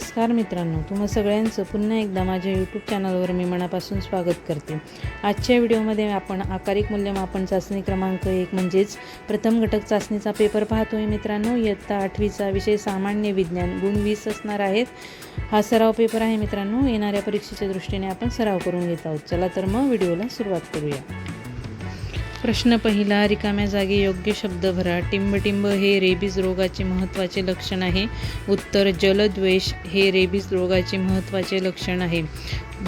नमस्कार मित्रांनो, तुम्हा सगळ्यांचं पुन्हा एकदा माझ्या यूट्यूब चॅनलवर मी मनापासून स्वागत करते। आजच्या व्हिडिओमध्ये आपण आकारिक मूल्यमापन चाचणी क्रमांक 1 म्हणजेच प्रथम घटक चाचणीचा पेपर पाहतोय मित्रांनो। इयत्ता 8वीचा विषय सामान्य विज्ञान गुण 20 असणार आहेत। हा सराव पेपर आहे मित्रांनो। येणाऱ्या परीक्षेच्या दृष्टीने आपण सराव करून घेत आहोत। चला तर मग व्हिडिओला सुरुवात करूया। प्रश्न पहिला, रिकाम्या जागी योग्य शब्द भरा। टिंबटिंब हे रेबीज रोगाचे महत्त्वाचे लक्षण आहे। उत्तर, जलद्वेष हे रेबीज रोगाचे महत्त्वाचे लक्षण आहे।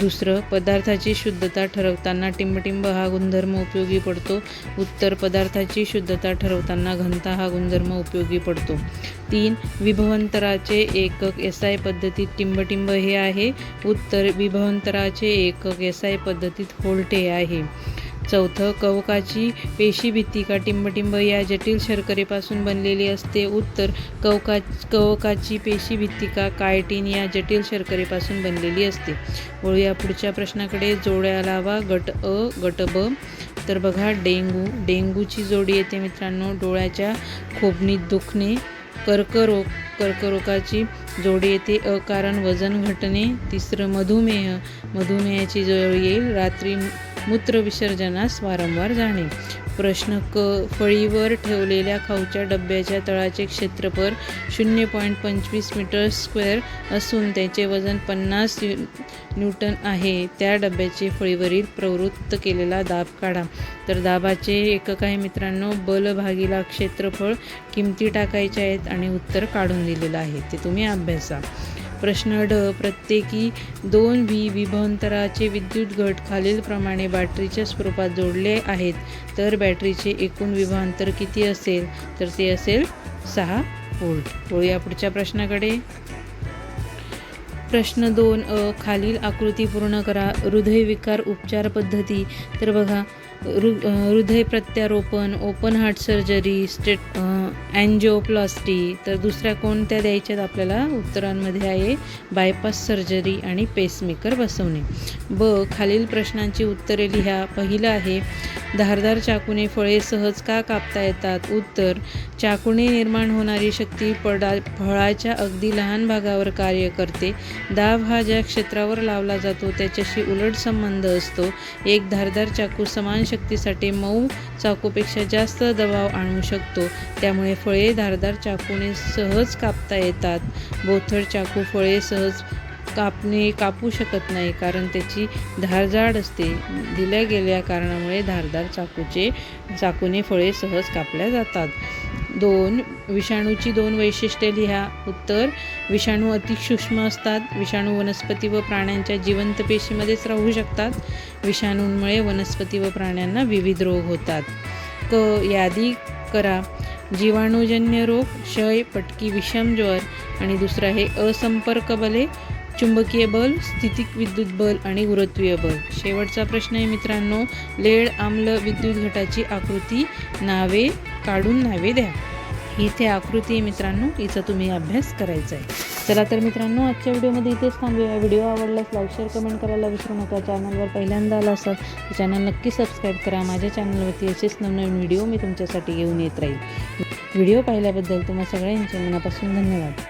दुसरं, पदार्थाची शुद्धता ठरवताना टिंबटिंब हा गुणधर्म उपयोगी पडतो। उत्तर, पदार्थाची शुद्धता ठरवताना घनता हा गुणधर्म उपयोगी पडतो। 3, विभवांतराचे एकक एसआय पद्धतीत टिंबटिंब हे आहे। उत्तर, विभवांतराचे एकक एसआय पद्धतीत व्होल्ट हे आहे। चौथं, कवकाची पेशीभित्तिका टिंबटिंब या जटिल शर्करेपासून बनलेली असते। उत्तर, कवकाची पेशीभित्तिका कायटिन या जटिल शर्करेपासून बनलेली असते। वळूया पुढच्या प्रश्नाकडे। जोड्या लावा। गट अ, गट ब। तर बघा, डेंगूची जोडी येते मित्रांनो, डोळ्याच्या खोबणीत दुखणे। कर्करोगाची जोडी येते अकारण वजन घटणे। तिसरं, मधुमेहाची जोडी येईल रात्री मूत्र विसर्जनास वारंवार जाणे। प्रश्न क, फळीवर ठेवलेल्या खाऊच्या डब्याच्या तळाचे क्षेत्रफळ 0.25 मीटर स्क्वेअर असून त्याचे वजन 50 न्यूटन आहे। त्या डब्याचे फळीवरील प्रवृत्त केलेला दाब काढा। तर दाबाचे एकक आहे मित्रांनो बल भागिला क्षेत्रफळ। किमती टाकायच्या आहेत आणि उत्तर काढून दिलेलं आहे, ते तुम्ही अभ्यासा। प्रश्न ड, प्रत्येकी 2 विभवांतराचे विद्युत घट खालीलप्रमाणे बॅटरीच्या स्वरूपात जोडले आहेत, तर बॅटरीचे एकूण विभवांतर किती असेल? तर ते असेल 6 व्होल्ट। वळूया पुढच्या प्रश्नाकडे। प्रश्न 2 अ, खालील आकृती पूर्ण करा। हृदयविकार उपचार पद्धती। तर बघा, हृदय प्रत्यारोपण, ओपन हार्ट सर्जरी, अँजिओप्लास्टी। तर दुसऱ्या कोणत्या द्यायच्यात आपल्याला? उत्तरांमध्ये आहे बायपास सर्जरी आणि पेसमेकर बसवणे। ब, खालील प्रश्नांची उत्तरे लिहा। पहिलं आहे, धारदार चाकूने फळे सहज का कापता येतात? उत्तर, चाकूने निर्माण होणारी शक्ती फळाच्या अगदी लहान भागावर कार्य करते। दाब हा ज्या क्षेत्रावर लावला जातो त्याच्याशी उलट संबंध असतो। एक धारदार चाकू समान शक्तीसाठी मऊ चाकूपेक्षा जास्त दबाव आणू शकतो, त्यामुळे फळे धारदार चाकूने सहज कापता येतात। बोथट चाकू फळे सहज कापू शकत नाही, कारण त्याची धार जाड असते। दिल्या गेलेल्या कारणामुळे धारदार चाकूने फळे सहज कापल्या जातात। 2, विषाणूची 2 वैशिष्ट्ये लिहा। उत्तर, विषाणू अतिसूक्ष्म असतात। विषाणू वनस्पती व प्राण्यांच्या जिवंत पेशीमध्येच राहू शकतात। विषाणूंमुळे वनस्पती व प्राण्यांना विविध रोग होतात। क, यादी करा। जीवाणूजन्य रोग, क्षय, पटकी विषम ज्वर आणि दुसरा आहे असंपर्क बले, चुंबकीय बल, स्थितिक विद्युत बल आणि गुरुत्वीय बल। शेवटचा प्रश्न आहे मित्रांनो, लेड आम्ल विद्युत घटाची आकृती काढून नावे द्या। इथे आकृती आहे मित्रांनो, हिचा तुम्ही अभ्यास करायचा आहे। चला तर मित्रांनो, आजच्या व्हिडिओमध्ये इथेच थांबूया। व्हिडिओ आवडल्यास लाईक, शेअर, कमेंट करायला विसरू नका। चॅनलवर पहिल्यांदा आला असाल तर चॅनल नक्की सबस्क्राईब करा। माझ्या चॅनलवरती असेच नवनवीन व्हिडिओ मी तुमच्यासाठी घेऊन येत राहील। व्हिडिओ पाहिल्याबद्दल तुम्हा सगळ्यांचे मनापासून धन्यवाद।